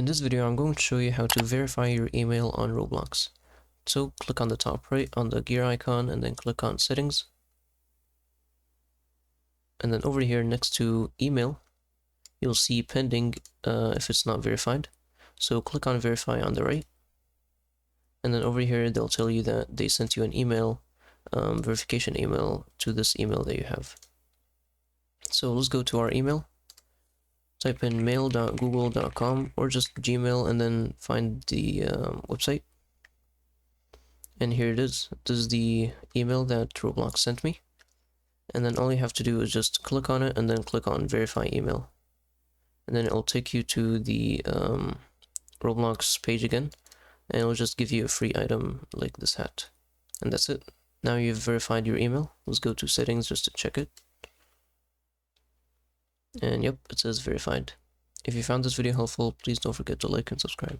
In this video, I'm going to show you how to verify your email on Roblox. So click on the top right on the gear icon and then click on settings. And then over here next to email, you'll see pending if it's not verified. So click on verify on the right. And then over here, they'll tell you that they sent you an email, verification email to this email that you have. So let's go to our email. Type in mail.google.com or just Gmail and then find the website. And here it is. This is the email that Roblox sent me. And then all you have to do is just click on it and then click on verify email. And then it'll take you to the Roblox page again. And it'll just give you a free item like this hat. And that's it. Now you've verified your email. Let's go to settings just to check it. And yep, it says verified. If you found this video helpful, please don't forget to like and subscribe.